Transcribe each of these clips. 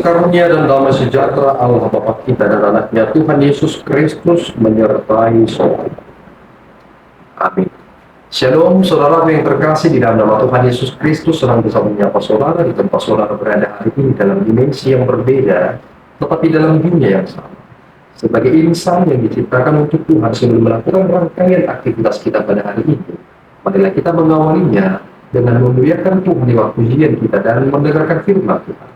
karunia dan damai sejahtera Allah Bapa kita dan anaknya Tuhan Yesus Kristus menyertai saudara. Amin. Shalom saudara yang terkasih, di dalam nama Tuhan Yesus Kristus senang bisa menyapa saudara di tempat saudara berada hari ini dalam dimensi yang berbeda, tetapi dalam dunia yang sama. Sebagai insan yang diciptakan untuk Tuhan sebelum melakukan rangkaian aktivitas kita pada hari ini, marilah kita mengawalinya dengan memuliakan Tuhan di waktu ujian kita dan mendengarkan firman Tuhan.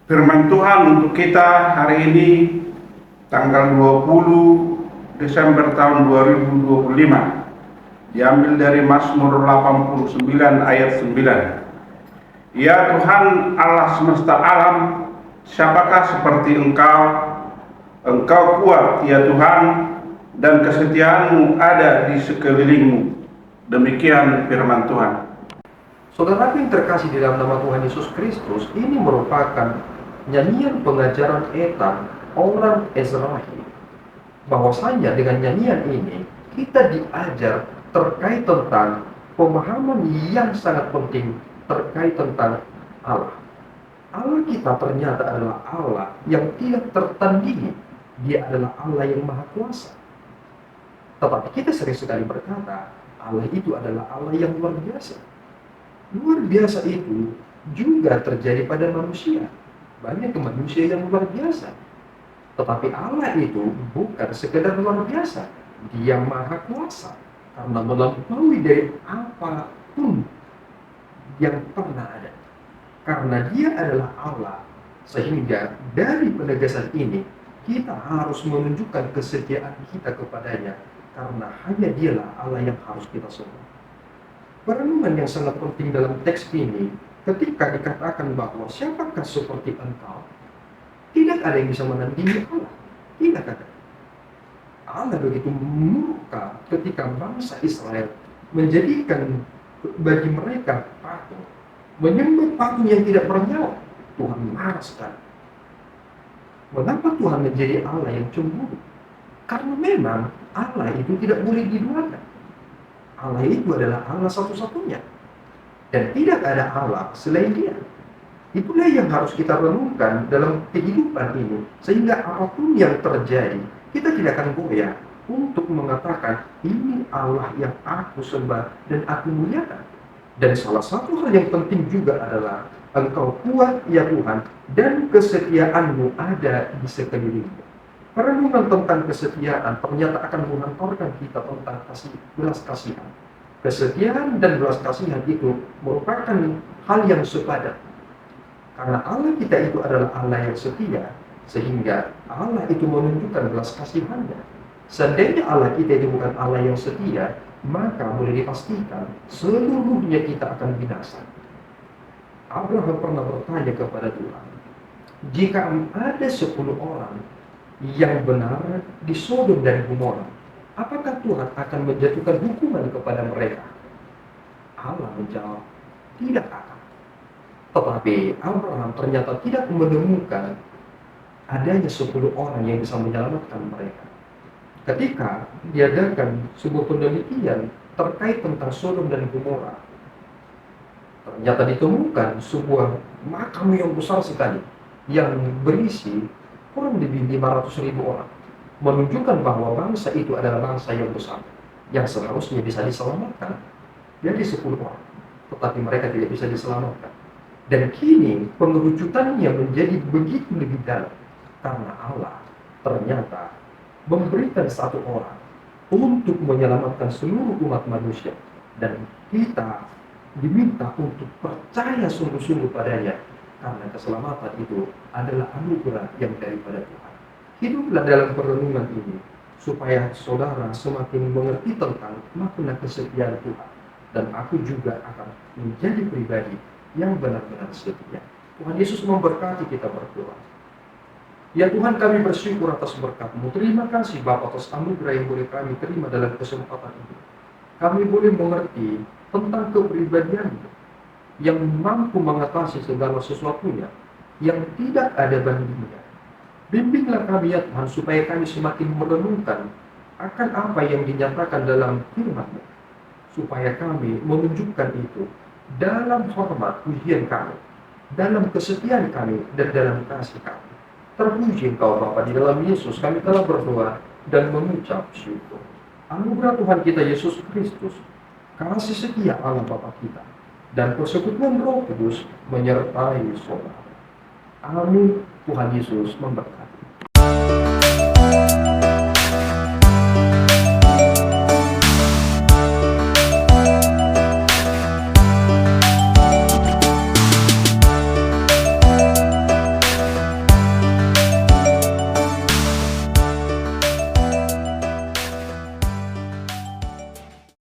Firman Tuhan untuk kita hari ini tanggal 20 Desember tahun 2025 diambil dari Mazmur 89 ayat 9. Ya Tuhan Allah semesta alam, siapakah seperti Engkau? Engkau kuat ya Tuhan, dan kesetiaan-Mu ada di sekelilingmu. Demikian firman Tuhan. Saudara yang terkasih di dalam nama Tuhan Yesus Kristus, ini merupakan nyanyian pengajaran etan orang Israel. Bahwasanya dengan nyanyian ini kita diajar terkait tentang pemahaman yang sangat penting terkait tentang Allah. Allah kita ternyata adalah Allah yang tidak tertandingi. Dia adalah Allah yang maha kuasa. Tetapi kita sering sekali berkata Allah itu adalah Allah yang luar biasa. Luar biasa itu juga terjadi pada manusia. Banyak manusia yang luar biasa. Tetapi Allah itu bukan sekedar luar biasa. Dia maha kuasa. Karena melampaui dari apapun yang pernah ada. Karena dia adalah Allah. Sehingga dari penegasan ini, kita harus menunjukkan kesetiaan kita kepadanya. Karena hanya dialah Allah yang harus kita sembah. Perenungan yang sangat penting dalam teks ini, ketika dikatakan bahwa siapakah seperti engkau, tidak ada yang bisa menandingi Allah. Tidak ada. Allah begitu murka ketika bangsa Israel menjadikan bagi mereka patung, menyembah patung yang tidak bernyawa. Tuhan marah sekali. Mengapa Tuhan menjadi Allah yang cemburu? Karena memang Allah itu tidak boleh diduakan. Allah itu adalah Allah satu-satunya. Dan tidak ada Allah selain dia. Itulah yang harus kita renungkan dalam kehidupan ini. Sehingga apapun yang terjadi, kita tidak akan goyah untuk mengatakan, ini Allah yang aku sembah dan aku muliakan. Dan salah satu hal yang penting juga adalah, Engkau kuat ya Tuhan, dan kesetiaan-Mu ada di sekelilingmu. Perenungan tentang kesetiaan ternyata akan mengantarkan kita tentang belas kasihan. Kesetiaan dan belas kasihan itu merupakan hal yang sepadan. Karena Allah kita itu adalah Allah yang setia, sehingga Allah itu menunjukkan belas kasihannya. Seandainya Allah kita itu bukan Allah yang setia, maka boleh dipastikan seluruhnya kita akan binasa. Abraham pernah bertanya kepada Tuhan, jika ada 10 orang yang benar di Sodom dan Gomora, apakah Tuhan akan menjatuhkan hukuman kepada mereka? Allah menjawab, tidak akan. Tetapi Abraham ternyata tidak menemukan adanya 10 orang yang bisa menyelamatkan mereka. Ketika diadakan sebuah penelitian terkait tentang Sodom dan Gomora, ternyata ditemukan sebuah makam yang besar sekali yang berisi kurang lebih 500.000 orang, menunjukkan bahwa bangsa itu adalah bangsa yang besar yang seharusnya bisa diselamatkan dari 10 orang, tetapi mereka tidak bisa diselamatkan. Dan kini pengerucutannya menjadi begitu lebih dalam karena Allah ternyata memberikan satu orang untuk menyelamatkan seluruh umat manusia, dan kita diminta untuk percaya sungguh-sungguh padanya karena keselamatan itu adalah anugerah yang daripada Tuhan. Hiduplah dalam perenungan ini supaya saudara semakin mengerti tentang makna kesetiaan Tuhan, dan aku juga akan menjadi pribadi yang benar-benar setia. Tuhan Yesus memberkati kita berdua. Ya Tuhan, kami bersyukur atas berkat-Mu. Terima kasih Bapa atas anugerah yang boleh kami terima dalam kesempatan ini. Kami boleh mengerti tentang kepribadian-Mu yang mampu mengatasi segala sesuatunya, yang tidak ada bandingnya. Bimbinglah kami ya Tuhan, supaya kami semakin merenungkan akan apa yang dinyatakan dalam firman-Mu, supaya kami menunjukkan itu dalam hormat pujian kami, dalam kesetiaan kami, dan dalam kasih kami. Terpuji Engkau Bapa, di dalam Yesus kami telah berdoa dan mengucap syukur. Anugerah Tuhan kita Yesus Kristus, kasih setia Allah Bapa kita, dan persekutuan Roh Kudus menyertai saudara. Amin. Tuhan Yesus memberkati.